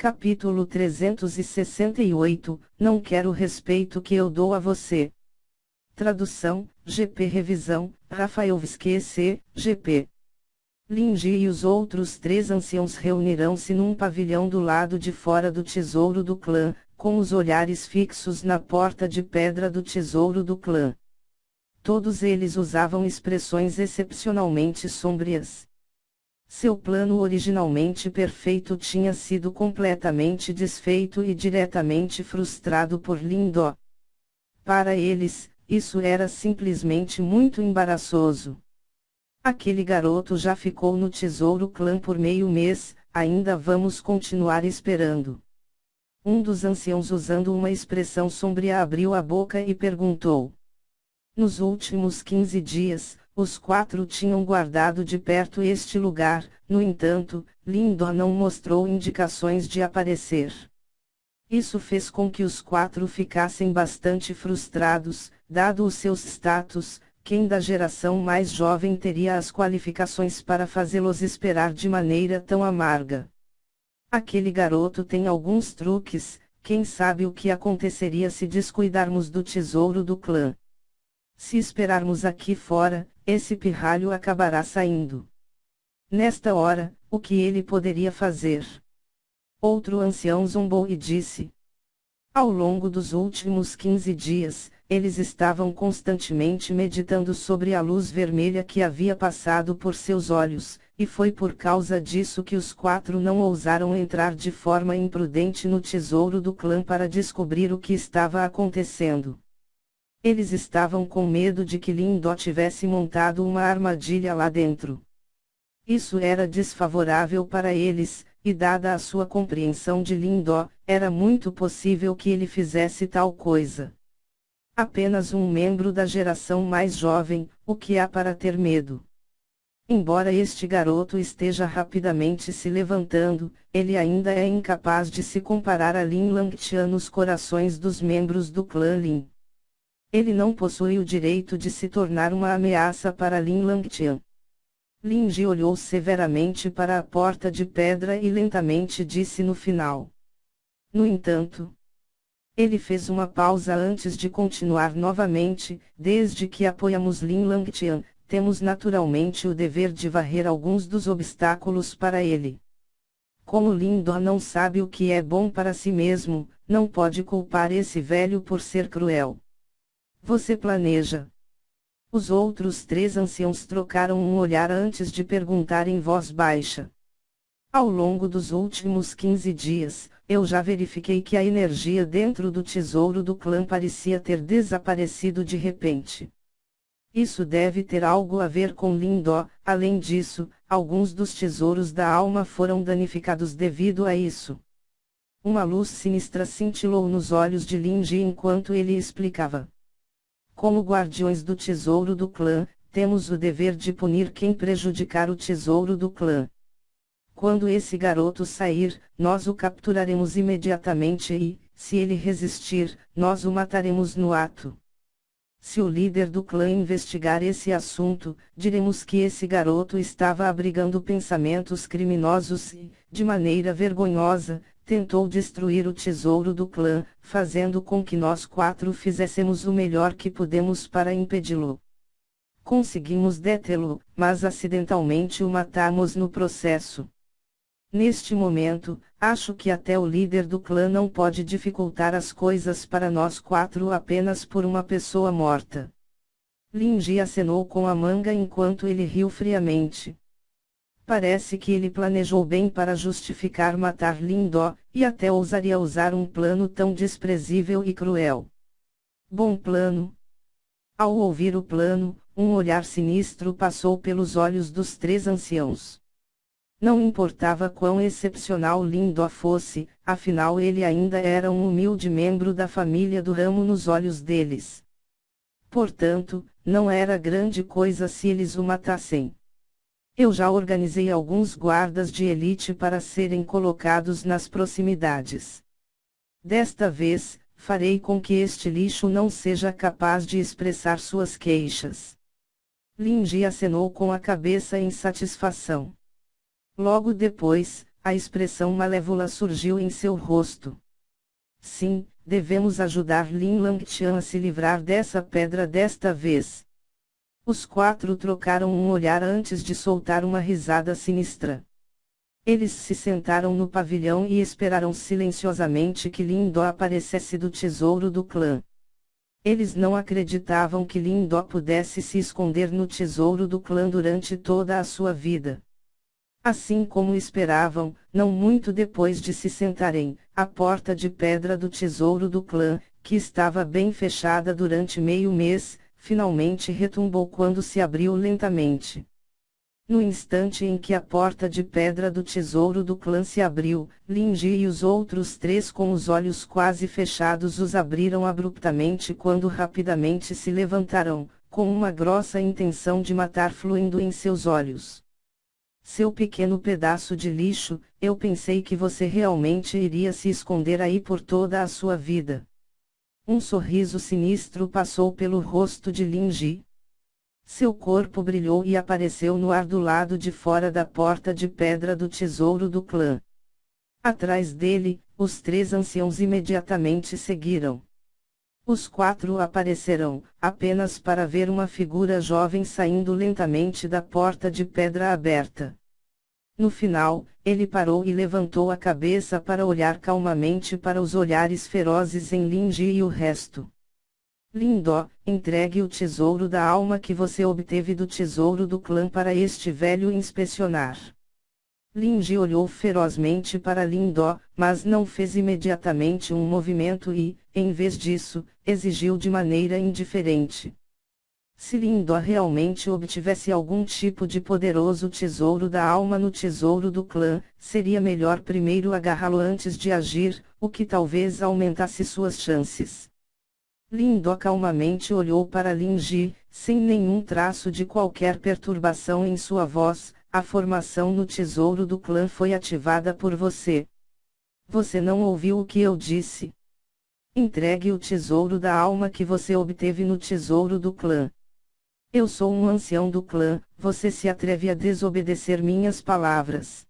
Capítulo 368, Não quero o respeito que eu dou a você. Tradução, GP Revisão, Rafael Visquece, GP. Linji e os outros 3 anciãos reunirão-se num pavilhão do lado de fora do tesouro do clã, com os olhares fixos na porta de pedra do tesouro do clã. Todos eles usavam expressões excepcionalmente sombrias. Seu plano originalmente perfeito tinha sido completamente desfeito e diretamente frustrado por Lindó. Para eles, isso era simplesmente muito embaraçoso. Aquele garoto já ficou no Tesouro Clã por meio mês, ainda vamos continuar esperando. Um dos anciãos, usando uma expressão sombria, abriu a boca e perguntou. Nos últimos 15 dias, os 4 tinham guardado de perto este lugar, no entanto, Lindó não mostrou indicações de aparecer. Isso fez com que os 4 ficassem bastante frustrados, dado os seus status. Quem da geração mais jovem teria as qualificações para fazê-los esperar de maneira tão amarga? Aquele garoto tem alguns truques, quem sabe o que aconteceria se descuidarmos do tesouro do clã? Se esperarmos aqui fora, esse pirralho acabará saindo. Nesta hora, o que ele poderia fazer? Outro ancião zombou e disse. Ao longo dos últimos 15 dias, eles estavam constantemente meditando sobre a luz vermelha que havia passado por seus olhos, e foi por causa disso que os 4 não ousaram entrar de forma imprudente no tesouro do clã para descobrir o que estava acontecendo. Eles estavam com medo de que Lindó tivesse montado uma armadilha lá dentro. Isso era desfavorável para eles, e dada a sua compreensão de Lindó, era muito possível que ele fizesse tal coisa. Apenas um membro da geração mais jovem, o que há para ter medo? Embora este garoto esteja rapidamente se levantando, ele ainda é incapaz de se comparar a Lin Langtian nos corações dos membros do clã Lin. Ele não possui o direito de se tornar uma ameaça para Lin Langtian. Linji olhou severamente para a porta de pedra e lentamente disse no final. No entanto, ele fez uma pausa antes de continuar novamente. Desde que apoiamos Lin Langtian, temos naturalmente o dever de varrer alguns dos obstáculos para ele. Como Lindó não sabe o que é bom para si mesmo, não pode culpar esse velho por ser cruel. Você planeja? Os outros 3 anciãos trocaram um olhar antes de perguntar em voz baixa. Ao longo dos últimos 15 dias, eu já verifiquei que a energia dentro do tesouro do clã parecia ter desaparecido de repente. Isso deve ter algo a ver com Lindó. Além disso, alguns dos tesouros da alma foram danificados devido a isso. Uma luz sinistra cintilou nos olhos de Linji enquanto ele explicava. Como guardiões do tesouro do clã, temos o dever de punir quem prejudicar o tesouro do clã. Quando esse garoto sair, nós o capturaremos imediatamente e, se ele resistir, nós o mataremos no ato. Se o líder do clã investigar esse assunto, diremos que esse garoto estava abrigando pensamentos criminosos e, de maneira vergonhosa, tentou destruir o tesouro do clã, fazendo com que nós 4 fizéssemos o melhor que pudemos para impedi-lo. Conseguimos detê-lo, mas acidentalmente o matamos no processo. Neste momento, acho que até o líder do clã não pode dificultar as coisas para nós 4 apenas por uma pessoa morta. Linji acenou com a manga enquanto ele riu friamente. Parece que ele planejou bem para justificar matar Lindó, e até ousaria usar um plano tão desprezível e cruel. Bom plano. Ao ouvir o plano, um olhar sinistro passou pelos olhos dos 3 anciãos. Não importava quão excepcional Lindó fosse, afinal ele ainda era um humilde membro da família do ramo nos olhos deles. Portanto, não era grande coisa se eles o matassem. Eu já organizei alguns guardas de elite para serem colocados nas proximidades. Desta vez, farei com que este lixo não seja capaz de expressar suas queixas. Linji acenou com a cabeça em satisfação. Logo depois, a expressão malévola surgiu em seu rosto. Sim, devemos ajudar Lin Langtian a se livrar dessa pedra desta vez. Os quatro trocaram um olhar antes de soltar uma risada sinistra. Eles se sentaram no pavilhão e esperaram silenciosamente que Lin Do aparecesse do tesouro do clã. Eles não acreditavam que Lin Do pudesse se esconder no tesouro do clã durante toda a sua vida. Assim como esperavam, não muito depois de se sentarem, a porta de pedra do tesouro do clã, que estava bem fechada durante meio mês, finalmente retumbou quando se abriu lentamente. No instante em que a porta de pedra do tesouro do clã se abriu, Lin Ji e os outros três com os olhos quase fechados os abriram abruptamente quando rapidamente se levantaram, com uma grossa intenção de matar fluindo em seus olhos. Seu pequeno pedaço de lixo, eu pensei que você realmente iria se esconder aí por toda a sua vida. Um sorriso sinistro passou pelo rosto de Lin Ji. Seu corpo brilhou e apareceu no ar do lado de fora da porta de pedra do tesouro do clã. Atrás dele, os três anciãos imediatamente seguiram. Os quatro apareceram, apenas para ver uma figura jovem saindo lentamente da porta de pedra aberta. No final, ele parou e levantou a cabeça para olhar calmamente para os olhares ferozes em Lin Ji e o resto. Lin Do, entregue o tesouro da alma que você obteve do tesouro do clã para este velho inspecionar. Lin Ji olhou ferozmente para Lin Do, mas não fez imediatamente um movimento e, em vez disso, exigiu de maneira indiferente. Se Lin Do realmente obtivesse algum tipo de poderoso tesouro da alma no tesouro do clã, seria melhor primeiro agarrá-lo antes de agir, o que talvez aumentasse suas chances. Lin Do calmamente olhou para Lin Ji, sem nenhum traço de qualquer perturbação em sua voz. A formação no tesouro do clã foi ativada por você. Você não ouviu o que eu disse? Entregue o tesouro da alma que você obteve no tesouro do clã. Eu sou um ancião do clã, você se atreve a desobedecer minhas palavras.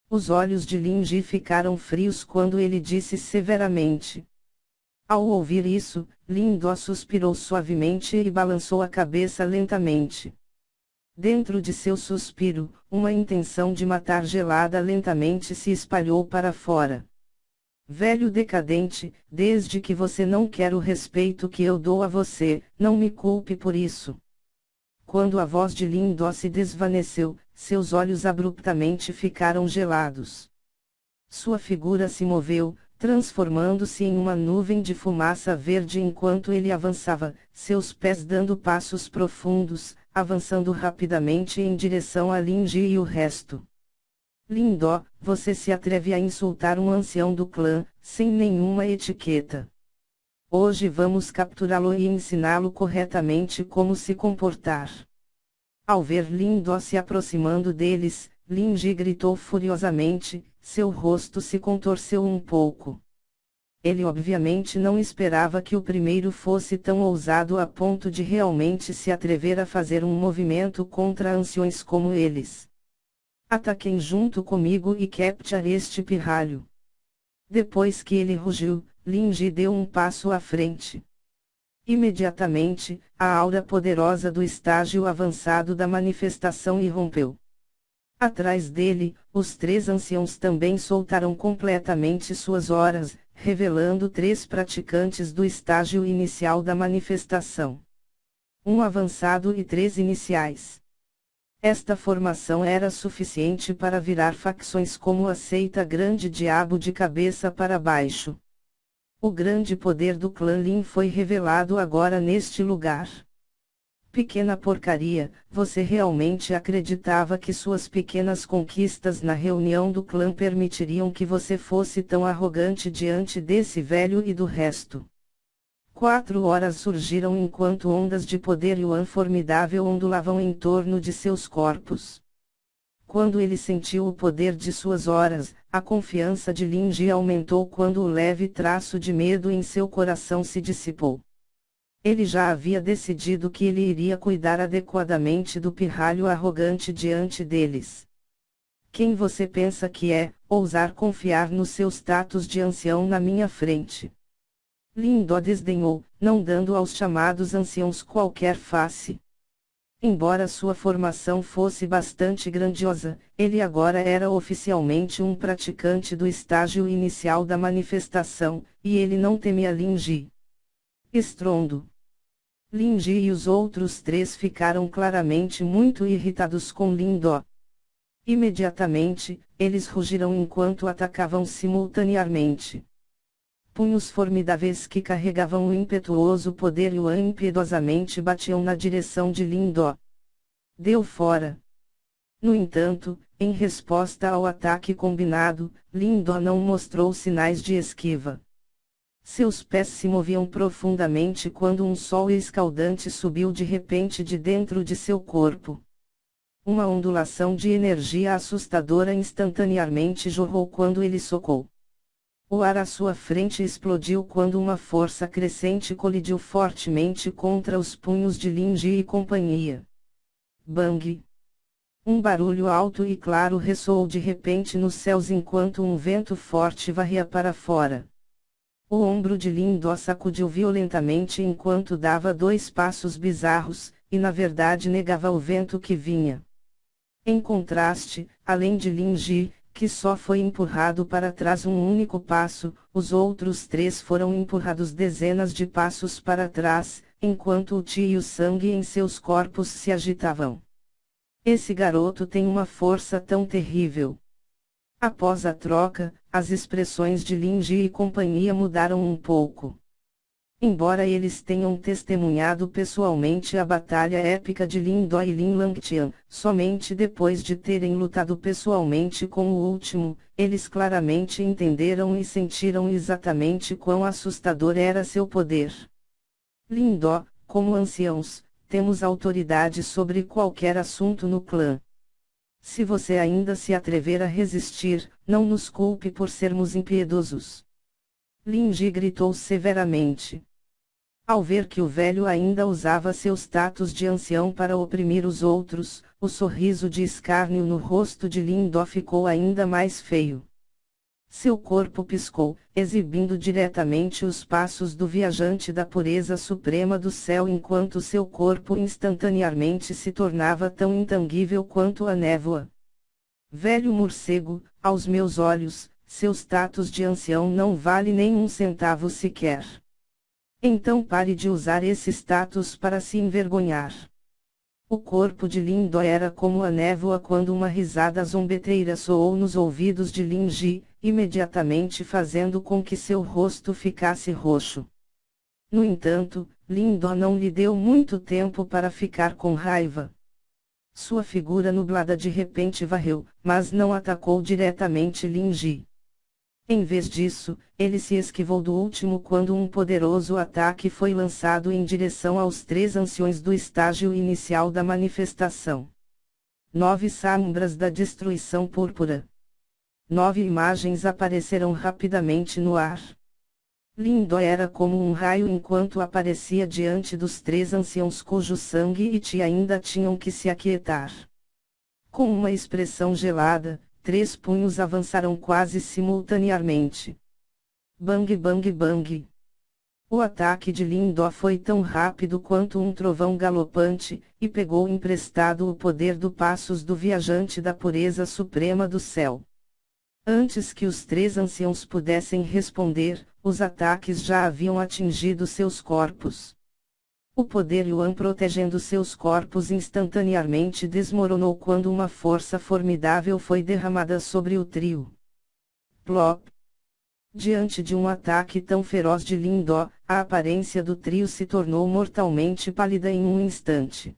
Os olhos de Lin Ji ficaram frios quando ele disse severamente. Ao ouvir isso, Lin Do suspirou suavemente e balançou a cabeça lentamente. Dentro de seu suspiro, uma intenção de matar gelada lentamente se espalhou para fora. Velho decadente, desde que você não quer o respeito que eu dou a você, não me culpe por isso. Quando a voz de Lin Do se desvaneceu, seus olhos abruptamente ficaram gelados. Sua figura se moveu, transformando-se em uma nuvem de fumaça verde enquanto ele avançava, seus pés dando passos profundos, avançando rapidamente em direção a Lin Ji e o resto. Lin Do, você se atreve a insultar um ancião do clã, sem nenhuma etiqueta. Hoje vamos capturá-lo e ensiná-lo corretamente como se comportar. Ao ver Lin Do se aproximando deles, Lin Ji gritou furiosamente, seu rosto se contorceu um pouco. Ele obviamente não esperava que o primeiro fosse tão ousado a ponto de realmente se atrever a fazer um movimento contra anciões como eles. Ataquem junto comigo e capture este pirralho. Depois que ele rugiu, Lin Ji deu um passo à frente. Imediatamente, a aura poderosa do estágio avançado da manifestação irrompeu. Atrás dele, os três anciãos também soltaram completamente suas auras, revelando três praticantes do estágio inicial da manifestação. Um avançado e três iniciais. Esta formação era suficiente para virar facções como a seita Grande Diabo de cabeça para baixo. O grande poder do clã Lin foi revelado agora neste lugar. Pequena porcaria, você realmente acreditava que suas pequenas conquistas na reunião do clã permitiriam que você fosse tão arrogante diante desse velho e do resto? 4 horas surgiram enquanto ondas de poder Yuan formidável ondulavam em torno de seus corpos. Quando ele sentiu o poder de suas horas, a confiança de Lin Ji aumentou quando o leve traço de medo em seu coração se dissipou. Ele já havia decidido que ele iria cuidar adequadamente do pirralho arrogante diante deles. Quem você pensa que é, ousar confiar no seu status de ancião na minha frente. Lindó desdenhou, não dando aos chamados anciãos qualquer face. Embora sua formação fosse bastante grandiosa, ele agora era oficialmente um praticante do estágio inicial da manifestação, e ele não temia Lin Ji. Estrondo. Lin Ji e os outros três ficaram claramente muito irritados com Lindó. Imediatamente, eles rugiram enquanto atacavam simultaneamente. Punhos formidáveis que carregavam o impetuoso poder Yuan impiedosamente batiam na direção de Lindó. Deu fora. No entanto, em resposta ao ataque combinado, Lindó não mostrou sinais de esquiva. Seus pés se moviam profundamente quando um sol escaldante subiu de repente de dentro de seu corpo. Uma ondulação de energia assustadora instantaneamente jorrou quando ele socou. O ar à sua frente explodiu quando uma força crescente colidiu fortemente contra os punhos de Lin Ji e companhia. Bang! Um barulho alto e claro ressoou de repente nos céus enquanto um vento forte varria para fora. O ombro de Lindó sacudiu violentamente enquanto dava 2 passos bizarros, e na verdade negava o vento que vinha. Em contraste, além de Lin Ji, que só foi empurrado para trás um único passo, os outros 3 foram empurrados dezenas de passos para trás, enquanto o Qi e o sangue em seus corpos se agitavam. Esse garoto tem uma força tão terrível. Após a troca, as expressões de Lin Ji e companhia mudaram um pouco. Embora eles tenham testemunhado pessoalmente a batalha épica de Lindó e Lin Langtian, somente depois de terem lutado pessoalmente com o último, eles claramente entenderam e sentiram exatamente quão assustador era seu poder. Lindó, como anciãos, temos autoridade sobre qualquer assunto no clã. Se você ainda se atrever a resistir, não nos culpe por sermos impiedosos. Lin Ji gritou severamente. Ao ver que o velho ainda usava seu status de ancião para oprimir os outros, o sorriso de escárnio no rosto de Lindó ficou ainda mais feio. Seu corpo piscou, exibindo diretamente os passos do viajante da pureza suprema do céu enquanto seu corpo instantaneamente se tornava tão intangível quanto a névoa. Velho morcego, aos meus olhos, seu status de ancião não vale nem 1 centavo sequer. Então pare de usar esse status para se envergonhar. O corpo de Lindó era como a névoa quando uma risada zombeteira soou nos ouvidos de Lin Ji, imediatamente fazendo com que seu rosto ficasse roxo. No entanto, Lindó não lhe deu muito tempo para ficar com raiva. Sua figura nublada de repente varreu, mas não atacou diretamente Lin Ji. Em vez disso, ele se esquivou do último quando um poderoso ataque foi lançado em direção aos 3 anciões do estágio inicial da manifestação. 9 sombras da destruição púrpura. 9 imagens apareceram rapidamente no ar. Lindó era como um raio enquanto aparecia diante dos 3 anciãos cujo sangue e Qi ainda tinham que se aquietar. Com uma expressão gelada, 3 punhos avançaram quase simultaneamente. Bang bang bang. O ataque de Lindó foi tão rápido quanto um trovão galopante, e pegou emprestado o poder do passos do viajante da pureza suprema do céu. Antes que os 3 anciãos pudessem responder, os ataques já haviam atingido seus corpos. O poder Yuan protegendo seus corpos instantaneamente desmoronou quando uma força formidável foi derramada sobre o trio. Plop! Diante de um ataque tão feroz de Lindó, a aparência do trio se tornou mortalmente pálida em um instante.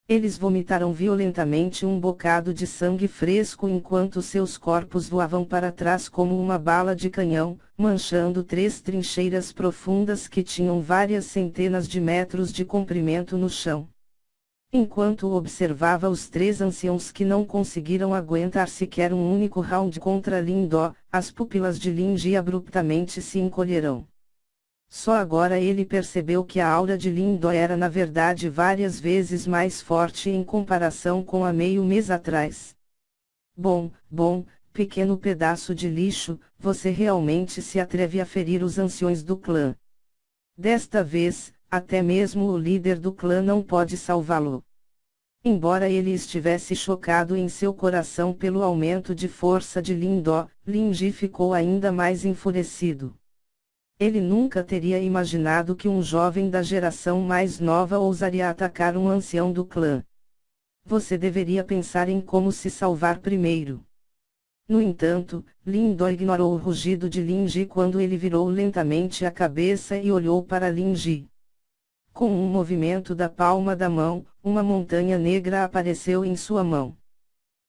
Eles vomitaram violentamente um bocado de sangue fresco enquanto seus corpos voavam para trás como uma bala de canhão, manchando 3 trincheiras profundas que tinham várias centenas de metros de comprimento no chão. Enquanto observava os 3 anciãos que não conseguiram aguentar sequer um único round contra Lindó, as pupilas de Lin Ji abruptamente se encolheram. Só agora ele percebeu que a aura de Lindó era na verdade várias vezes mais forte em comparação com há meio mês atrás. Bom, pequeno pedaço de lixo, você realmente se atreve a ferir os anciões do clã. Desta vez, até mesmo o líder do clã não pode salvá-lo. Embora ele estivesse chocado em seu coração pelo aumento de força de Lindó, Lin Ji ficou ainda mais enfurecido. Ele nunca teria imaginado que um jovem da geração mais nova ousaria atacar um ancião do clã. Você deveria pensar em como se salvar primeiro. No entanto, Lindó ignorou o rugido de Lin Ji quando ele virou lentamente a cabeça e olhou para Lin Ji. Com um movimento da palma da mão, uma montanha negra apareceu em sua mão.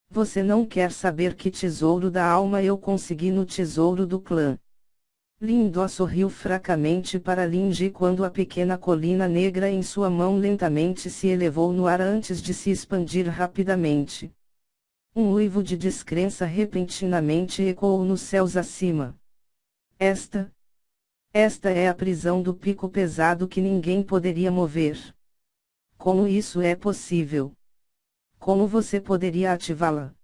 Você não quer saber que tesouro da alma eu consegui no tesouro do clã. Lindó sorriu fracamente para Lin Ji quando a pequena colina negra em sua mão lentamente se elevou no ar antes de se expandir rapidamente. Um uivo de descrença repentinamente ecoou nos céus acima. Esta é a prisão do pico pesado que ninguém poderia mover. Como isso é possível? Como você poderia ativá-la?